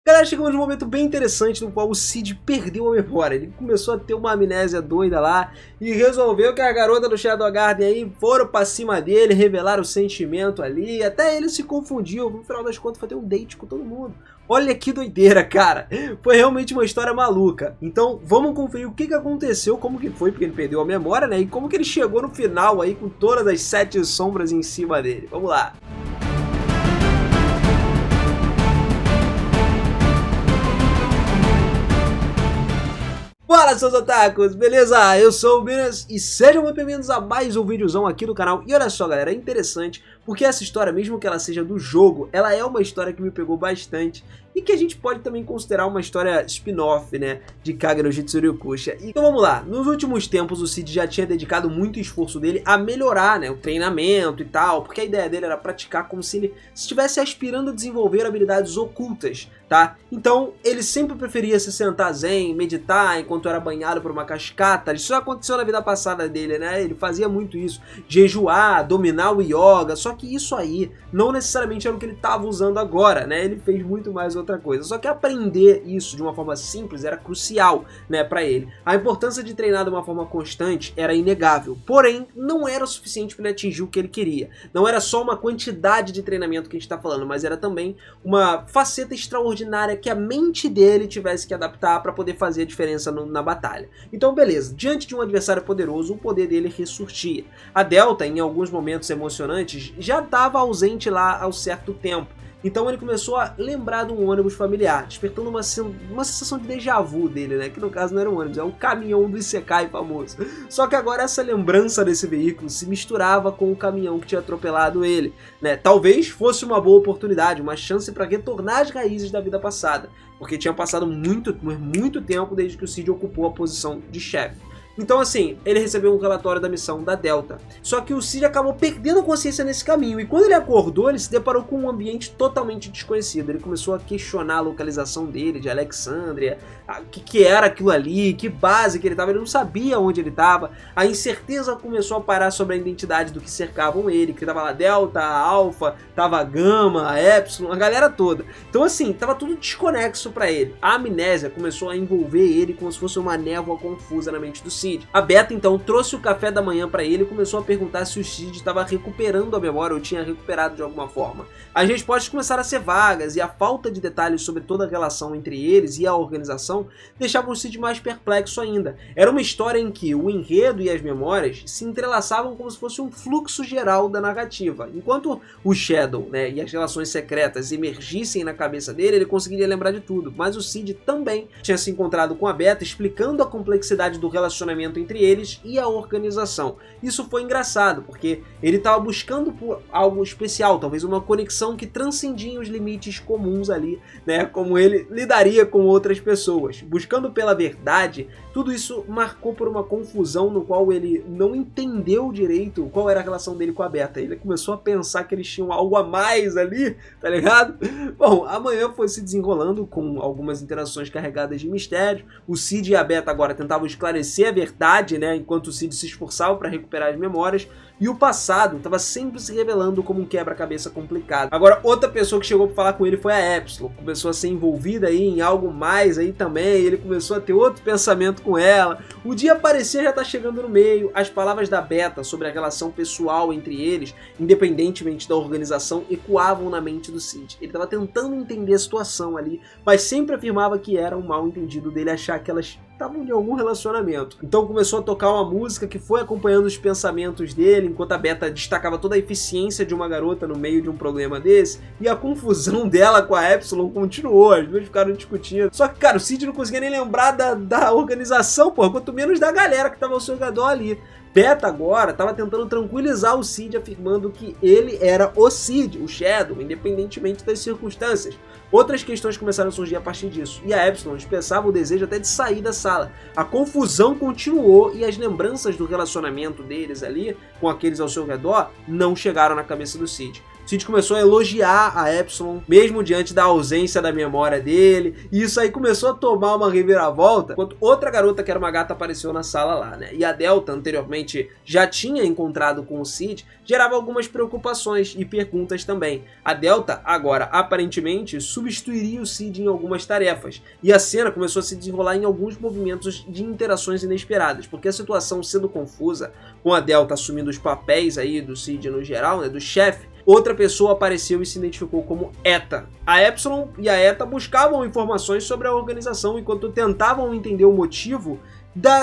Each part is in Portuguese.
Galera, chegamos num momento bem interessante no qual o Cid perdeu a memória. Ele começou a ter uma amnésia doida lá e resolveu que a garota do Shadowgarden aí foram pra cima dele, revelaram o sentimento ali, até ele se confundiu, no final das contas foi ter um date com todo mundo. Olha que doideira, cara. Foi realmente uma história maluca. Então vamos conferir o que aconteceu, como que foi, porque ele perdeu a memória, né? E como que ele chegou no final aí com todas as 7 sombras em cima dele. Vamos lá. Fala, seus otakus, beleza? Eu sou o Minas e sejam muito bem-vindos a mais um videozão aqui do canal. E olha só, galera, é interessante porque essa história, mesmo que ela seja do jogo, ela é uma história que me pegou bastante e que a gente pode também considerar uma história spin-off, né, de Kage no Jitsuryukusha. Então vamos lá, nos últimos tempos o Cid já tinha dedicado muito esforço dele a melhorar, né, o treinamento e tal, porque a ideia dele era praticar como se ele estivesse aspirando a desenvolver habilidades ocultas, tá? Então ele sempre preferia se sentar zen, meditar enquanto era banhado por uma cascata. Isso já aconteceu na vida passada dele, né? Ele fazia muito isso, jejuar, dominar o yoga, só que isso aí não necessariamente era o que ele estava usando agora, né? Ele fez muito mais outra coisa. Só que aprender isso de uma forma simples era crucial, né, para ele. A importância de treinar de uma forma constante era inegável, porém não era o suficiente para ele atingir o que ele queria. Não era só uma quantidade de treinamento que a gente está falando, mas era também uma faceta extraordinária que a mente dele tivesse que adaptar para poder fazer a diferença na batalha. Então beleza, diante de um adversário poderoso, o poder dele ressurgia. A Delta, em alguns momentos emocionantes, já estava ausente lá há um certo tempo. Então ele começou a lembrar de um ônibus familiar, despertando uma sensação de déjà vu dele, né? Que no caso não era um ônibus, é um caminhão do Isekai famoso. Só que agora essa lembrança desse veículo se misturava com o caminhão que tinha atropelado ele, né? Talvez fosse uma boa oportunidade, uma chance para retornar às raízes da vida passada, porque tinha passado muito tempo desde que o Cid ocupou a posição de chefe. Então assim, ele recebeu um relatório da missão da Delta. Só que o Cid acabou perdendo a consciência nesse caminho. E quando ele acordou, ele se deparou com um ambiente totalmente desconhecido. Ele começou a questionar a localização dele, de Alexandria. O que era aquilo ali, que base que ele estava. Ele não sabia onde ele estava. A incerteza começou a parar sobre a identidade do que cercavam ele. Que estava lá Delta, a Alpha, tava a Gama, a Epsilon, a galera toda. Então assim, tava tudo desconexo para ele. A amnésia começou a envolver ele como se fosse uma névoa confusa na mente do Cid. A Beta então trouxe o café da manhã para ele e começou a perguntar se o Cid estava recuperando a memória ou tinha recuperado de alguma forma. As respostas começaram a ser vagas e a falta de detalhes sobre toda a relação entre eles e a organização deixava o Cid mais perplexo ainda. Era uma história em que o enredo e as memórias se entrelaçavam como se fosse um fluxo geral da narrativa. Enquanto o Shadow, né, e as relações secretas emergissem na cabeça dele, ele conseguiria lembrar de tudo, mas o Cid também tinha se encontrado com a Beta explicando a complexidade do relacionamento entre eles e a organização. Isso foi engraçado, porque ele estava buscando por algo especial, talvez uma conexão que transcendia os limites comuns ali, né, como ele lidaria com outras pessoas. Buscando pela verdade, tudo isso marcou por uma confusão no qual ele não entendeu direito qual era a relação dele com a Beta. Ele começou a pensar que eles tinham algo a mais ali, tá ligado? Bom, amanhã foi se desenrolando com algumas interações carregadas de mistério. O Cid e a Beta agora tentavam esclarecer a verdade, né, enquanto o Cid se esforçava para recuperar as memórias, e o passado estava sempre se revelando como um quebra-cabeça complicado. Agora, outra pessoa que chegou para falar com ele foi a Epsilon, começou a ser envolvida aí em algo mais aí também, ele começou a ter outro pensamento com ela, o dia parecia já estar chegando no meio, as palavras da Beta sobre a relação pessoal entre eles, independentemente da organização, ecoavam na mente do Cid. Ele estava tentando entender a situação ali, mas sempre afirmava que era um mal entendido dele achar que elas estavam em algum relacionamento. Então começou a tocar uma música que foi acompanhando os pensamentos dele, enquanto a Beta destacava toda a eficiência de uma garota no meio de um problema desse, e a confusão dela com a Epsilon continuou, as duas ficaram discutindo. Só que, cara, o Cid não conseguia nem lembrar da organização, porra, quanto menos da galera que tava ao seu redor ali. Beta agora estava tentando tranquilizar o Cid, afirmando que ele era o Cid, o Shadow, independentemente das circunstâncias. Outras questões começaram a surgir a partir disso, e a Epsilon expressava o desejo até de sair da sala. A confusão continuou e as lembranças do relacionamento deles ali, com aqueles ao seu redor, não chegaram na cabeça do Cid. Cid começou a elogiar a Epsilon, mesmo diante da ausência da memória dele, e isso aí começou a tomar uma reviravolta, quando outra garota, que era uma gata, apareceu na sala lá, né? E a Delta, anteriormente, já tinha encontrado com o Cid, gerava algumas preocupações e perguntas também. A Delta, agora, aparentemente, substituiria o Cid em algumas tarefas, e a cena começou a se desenrolar em alguns movimentos de interações inesperadas, porque a situação sendo confusa, com a Delta assumindo os papéis aí do Cid no geral, né, do chefe, outra pessoa apareceu e se identificou como Eta. A Epsilon e a Eta buscavam informações sobre a organização enquanto tentavam entender o motivo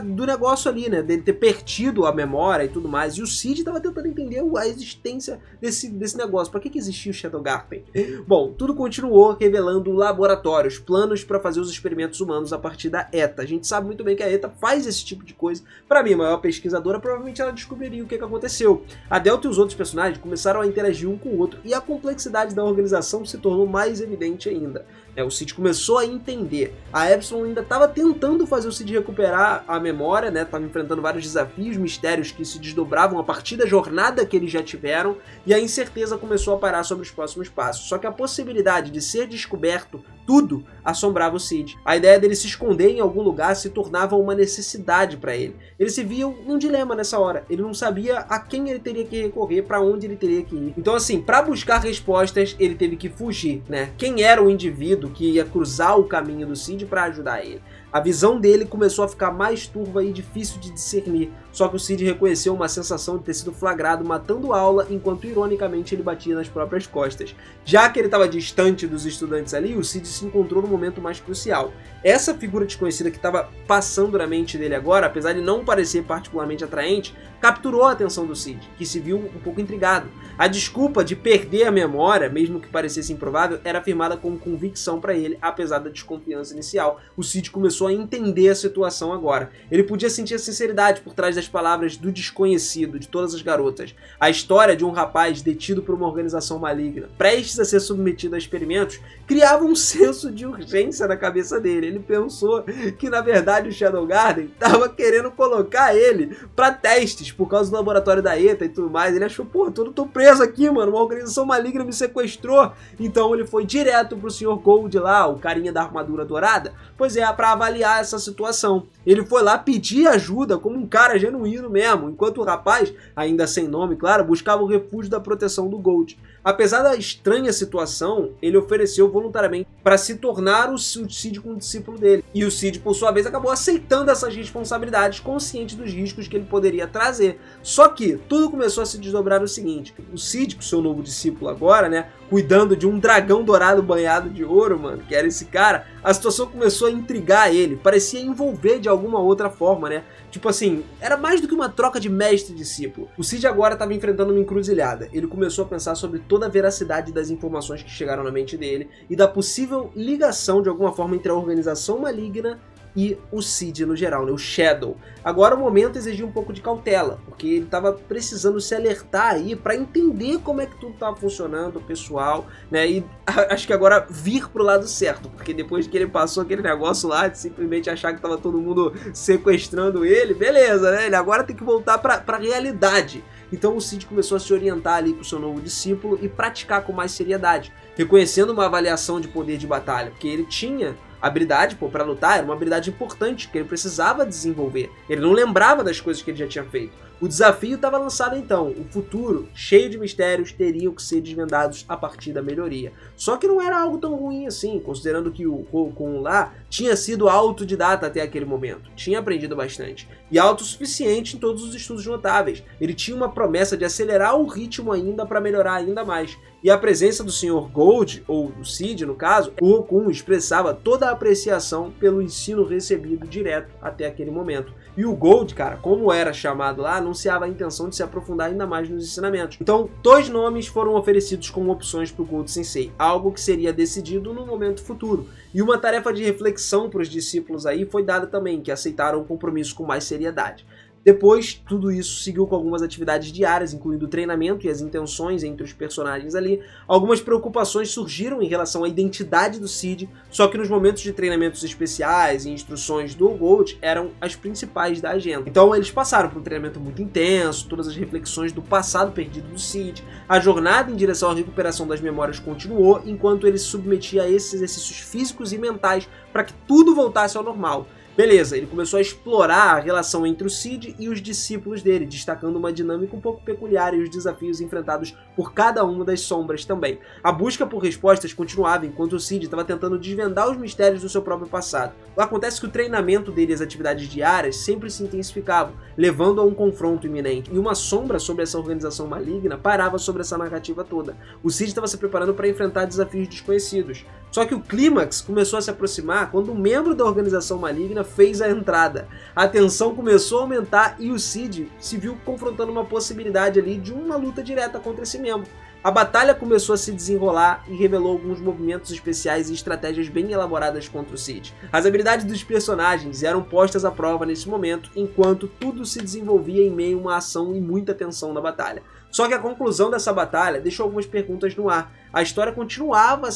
do negócio ali, né, dele ter perdido a memória e tudo mais, e o Cid estava tentando entender a existência desse negócio, para que existia o Shadowgarden? Bom, tudo continuou revelando laboratórios, planos para fazer os experimentos humanos a partir da Eta. A gente sabe muito bem que a Eta faz esse tipo de coisa. Para mim, a maior pesquisadora, provavelmente ela descobriria o que aconteceu. A Delta e os outros personagens começaram a interagir um com o outro, e a complexidade da organização se tornou mais evidente ainda. O Cid começou a entender. A Epsilon ainda estava tentando fazer o Cid recuperar a memória, né? Estava enfrentando vários desafios, mistérios que se desdobravam a partir da jornada que eles já tiveram, e a incerteza começou a parar sobre os próximos passos. Só que a possibilidade de ser descoberto tudo assombrava o Cid. A ideia dele se esconder em algum lugar se tornava uma necessidade para ele. Ele se via num dilema nessa hora. Ele não sabia a quem ele teria que recorrer, para onde ele teria que ir. Então, assim, para buscar respostas, ele teve que fugir, né? Quem era o indivíduo que ia cruzar o caminho do Cid para ajudar ele? A visão dele começou a ficar mais turva e difícil de discernir, só que o Cid reconheceu uma sensação de ter sido flagrado matando aula, enquanto ironicamente ele batia nas próprias costas. Já que ele estava distante dos estudantes ali, o Cid se encontrou no momento mais crucial. Essa figura desconhecida que estava passando na mente dele agora, apesar de não parecer particularmente atraente, capturou a atenção do Cid, que se viu um pouco intrigado. A desculpa de perder a memória, mesmo que parecesse improvável, era afirmada com convicção para ele, apesar da desconfiança inicial. O Cid começou a entender a situação agora. Ele podia sentir a sinceridade por trás das palavras do desconhecido, de todas as garotas. A história de um rapaz detido por uma organização maligna, prestes a ser submetido a experimentos, criava um senso de urgência na cabeça dele. Ele pensou que, na verdade, o Shadowgarden estava querendo colocar ele para testes, por causa do laboratório da Eta e tudo mais. Ele achou, pô, eu tô preso aqui, mano, uma organização maligna me sequestrou. Então ele foi direto pro Sr. Gold lá, o carinha da armadura dourada, pois é, para avaliar essa situação. Ele foi lá pedir ajuda como um cara genuíno mesmo, enquanto o rapaz, ainda sem nome, claro, buscava o refúgio da proteção do Gold. Apesar da estranha situação, ele ofereceu voluntariamente para se tornar o Cid com o discípulo dele. E o Cid, por sua vez, acabou aceitando essas responsabilidades, consciente dos riscos que ele poderia trazer. Só que tudo começou a se desdobrar no seguinte: o Cid, com seu novo discípulo agora, né, cuidando de um dragão dourado banhado de ouro, mano, que era esse cara, a situação começou a intrigar ele, parecia envolver de alguma outra forma, né? Tipo assim, era mais do que uma troca de mestre e discípulo. O Cid agora estava enfrentando uma encruzilhada. Ele começou a pensar sobre toda a veracidade das informações que chegaram na mente dele e da possível ligação de alguma forma entre a organização maligna e o Cid no geral, né? O Shadow. Agora o momento exigia um pouco de cautela, porque ele estava precisando se alertar aí para entender como é que tudo estava funcionando, o pessoal, né? E acho que agora vir pro lado certo, porque depois que ele passou aquele negócio lá de simplesmente achar que estava todo mundo sequestrando ele, beleza, né? Ele agora tem que voltar para a realidade. Então o Cid começou a se orientar ali com o seu novo discípulo e praticar com mais seriedade, reconhecendo uma avaliação de poder de batalha, porque ele tinha habilidade, pô, pra lutar, era uma habilidade importante que ele precisava desenvolver. Ele não lembrava das coisas que ele já tinha feito. O desafio estava lançado então. O futuro, cheio de mistérios, teriam que ser desvendados a partir da melhoria. Só que não era algo tão ruim assim, considerando que o Rokon lá tinha sido autodidata até aquele momento. Tinha aprendido bastante. E autossuficiente em todos os estudos notáveis. Ele tinha uma promessa de acelerar o ritmo ainda para melhorar ainda mais. E a presença do Sr. Gold, ou do Cid no caso, o Rokon expressava toda a apreciação pelo ensino recebido direto até aquele momento. E o Gold, cara, como era chamado lá, anunciava a intenção de se aprofundar ainda mais nos ensinamentos. Então, 2 nomes foram oferecidos como opções para o Gold Sensei, algo que seria decidido no momento futuro. E uma tarefa de reflexão para os discípulos aí foi dada também, que aceitaram o compromisso com mais seriedade. Depois, tudo isso seguiu com algumas atividades diárias, incluindo o treinamento e as intenções entre os personagens ali. Algumas preocupações surgiram em relação à identidade do Cid, só que nos momentos de treinamentos especiais e instruções do Gold eram as principais da agenda. Então eles passaram por um treinamento muito intenso, todas as reflexões do passado perdido do Cid, a jornada em direção à recuperação das memórias continuou, enquanto ele se submetia a esses exercícios físicos e mentais para que tudo voltasse ao normal. Beleza, ele começou a explorar a relação entre o Cid e os discípulos dele, destacando uma dinâmica um pouco peculiar e os desafios enfrentados por cada uma das sombras também. A busca por respostas continuava enquanto o Cid estava tentando desvendar os mistérios do seu próprio passado. Acontece que o treinamento dele e as atividades diárias sempre se intensificavam, levando a um confronto iminente, e uma sombra sobre essa organização maligna parava sobre essa narrativa toda. O Cid estava se preparando para enfrentar desafios desconhecidos. Só que o clímax começou a se aproximar quando um membro da organização maligna fez a entrada. A tensão começou a aumentar e o Cid se viu confrontando uma possibilidade ali de uma luta direta contra esse membro. A batalha começou a se desenrolar e revelou alguns movimentos especiais e estratégias bem elaboradas contra o Cid. As habilidades dos personagens eram postas à prova nesse momento, enquanto tudo se desenvolvia em meio a uma ação e muita tensão na batalha. Só que a conclusão dessa batalha deixou algumas perguntas no ar. A história continuava a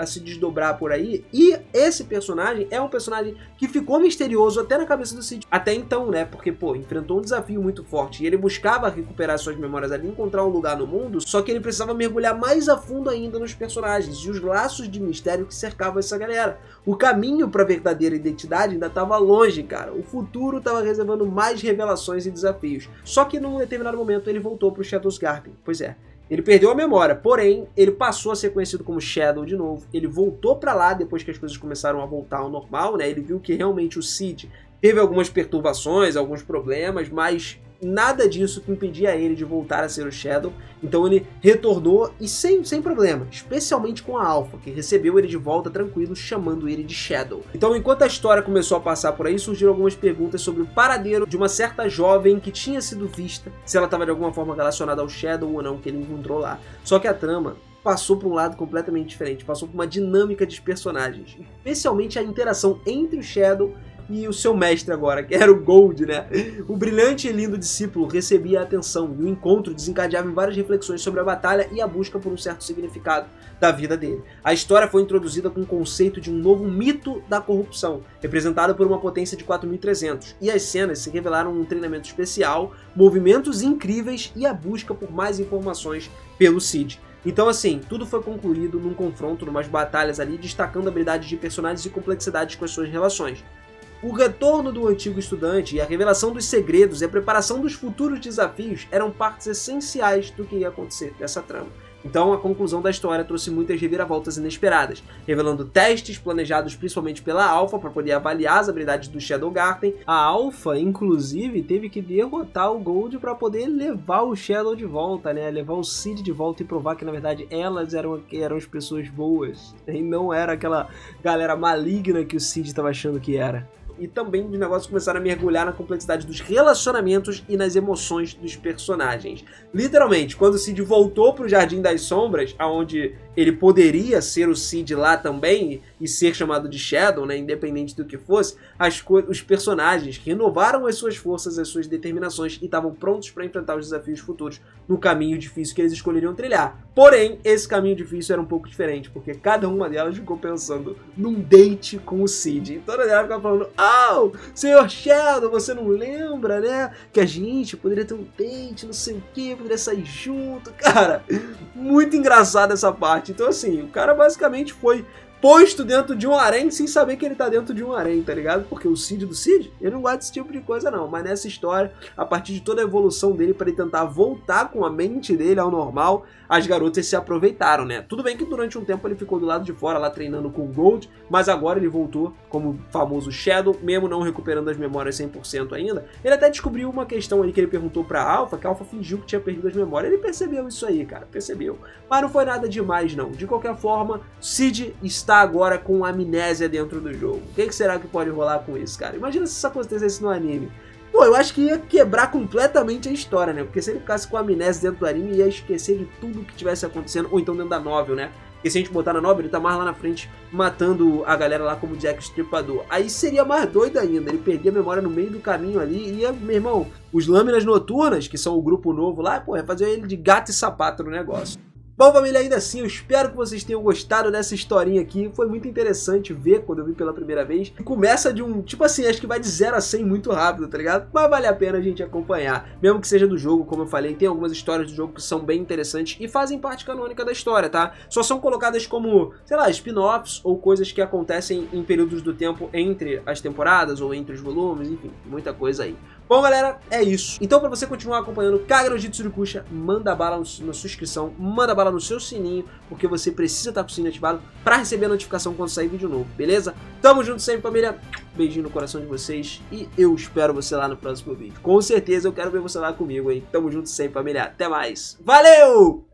se desdobrar por aí, e esse personagem é um personagem que ficou misterioso até na cabeça do Cid. Até então, né? Porque, enfrentou um desafio muito forte e ele buscava recuperar suas memórias ali, encontrar um lugar no mundo, só que ele precisava mergulhar mais a fundo ainda nos personagens e os laços de mistério que cercavam essa galera. O caminho para a verdadeira identidade ainda estava longe, cara. O futuro estava reservando mais revelações e desafios. Só que num determinado momento ele voltou para o Shadowsgarden. Pois é. Ele perdeu a memória, porém, ele passou a ser conhecido como Shadow de novo. Ele voltou pra lá depois que as coisas começaram a voltar ao normal, né? Ele viu que realmente o Cid teve algumas perturbações, alguns problemas, mas nada disso que impedia ele de voltar a ser o Shadow. Então ele retornou e sem problema, especialmente com a Alpha, que recebeu ele de volta tranquilo, chamando ele de Shadow. Então, enquanto a história começou a passar por aí, surgiram algumas perguntas sobre o paradeiro de uma certa jovem que tinha sido vista, se ela estava de alguma forma relacionada ao Shadow ou não, que ele encontrou lá. Só que a trama passou por um lado completamente diferente, passou por uma dinâmica de personagens, especialmente a interação entre o Shadow e o seu mestre agora, que era o Gold, né? O brilhante e lindo discípulo recebia a atenção e o encontro desencadeava em várias reflexões sobre a batalha e a busca por um certo significado da vida dele. A história foi introduzida com o conceito de um novo mito da corrupção, representado por uma potência de 4.300, e as cenas se revelaram um treinamento especial, movimentos incríveis e a busca por mais informações pelo Cid. Então assim, tudo foi concluído num confronto, numas batalhas ali, destacando habilidades de personagens e complexidades com as suas relações. O retorno do antigo estudante e a revelação dos segredos e a preparação dos futuros desafios eram partes essenciais do que ia acontecer dessa trama. Então a conclusão da história trouxe muitas reviravoltas inesperadas, revelando testes planejados principalmente pela Alpha para poder avaliar as habilidades do Shadowsgarden. A Alpha, inclusive, teve que derrotar o Gold para poder levar o Shadow de volta, né? Levar o Cid de volta e provar que na verdade elas eram as pessoas boas e não era aquela galera maligna que o Cid estava achando que era. E também os negócios começaram a mergulhar na complexidade dos relacionamentos e nas emoções dos personagens. Literalmente, quando o Cid voltou para o Jardim das Sombras, onde ele poderia ser o Cid lá também e ser chamado de Shadow, né, independente do que fosse, os personagens renovaram as suas forças, as suas determinações e estavam prontos para enfrentar os desafios futuros no caminho difícil que eles escolheriam trilhar. Porém, esse caminho difícil era um pouco diferente, porque cada uma delas ficou pensando num date com o Cid. E toda ela ficava falando: "Oh, senhor Shadow, você não lembra, né? Que a gente poderia ter um date, não sei o que, poderia sair junto." Cara, muito engraçado essa parte. Então assim, o cara basicamente foi posto dentro de um harém sem saber que ele tá dentro de um harém, tá ligado? Porque o Cid do Cid, ele não gosta desse tipo de coisa não, mas nessa história, a partir de toda a evolução dele para ele tentar voltar com a mente dele ao normal, as garotas se aproveitaram, né? Tudo bem que durante um tempo ele ficou do lado de fora lá treinando com o Gold, mas agora ele voltou como famoso Shadow, mesmo não recuperando as memórias 100% ainda. Ele até descobriu uma questão aí que ele perguntou pra Alpha, que a Alpha fingiu que tinha perdido as memórias. Ele percebeu isso aí, cara, percebeu. Mas não foi nada demais não. De qualquer forma, Cid está agora com amnésia dentro do jogo. O que será que pode rolar com isso, cara? Imagina se isso acontecesse no anime. Pô, eu acho que ia quebrar completamente a história, né? Porque se ele ficasse com amnésia dentro do anime, ia esquecer de tudo que tivesse acontecendo, ou então dentro da novel, né? E se a gente botar na Nobre, ele tá mais lá na frente matando a galera lá como Jack Estripador. Aí seria mais doido ainda, ele perdia a memória no meio do caminho ali e ia, meu irmão, os Lâminas Noturnas, que são o grupo novo lá, pô, ia fazer ele de gato e sapato no negócio. Bom, família, ainda assim, eu espero que vocês tenham gostado dessa historinha aqui. Foi muito interessante ver quando eu vi pela primeira vez. E começa de um, tipo assim, acho que vai de 0 a 100 muito rápido, tá ligado? Mas vale a pena a gente acompanhar. Mesmo que seja do jogo, como eu falei, tem algumas histórias do jogo que são bem interessantes e fazem parte canônica da história, tá? Só são colocadas como, sei lá, spin-offs ou coisas que acontecem em períodos do tempo entre as temporadas ou entre os volumes, enfim, muita coisa aí. Bom, galera, é isso. Então, pra você continuar acompanhando Kage no Jitsurukusha, manda bala na sua inscrição, manda bala no seu sininho, porque você precisa estar com o sininho ativado pra receber a notificação quando sair vídeo novo, beleza? Tamo junto sempre, família. Beijinho no coração de vocês e eu espero você lá no próximo vídeo. Com certeza eu quero ver você lá comigo, hein? Tamo junto sempre, família. Até mais. Valeu!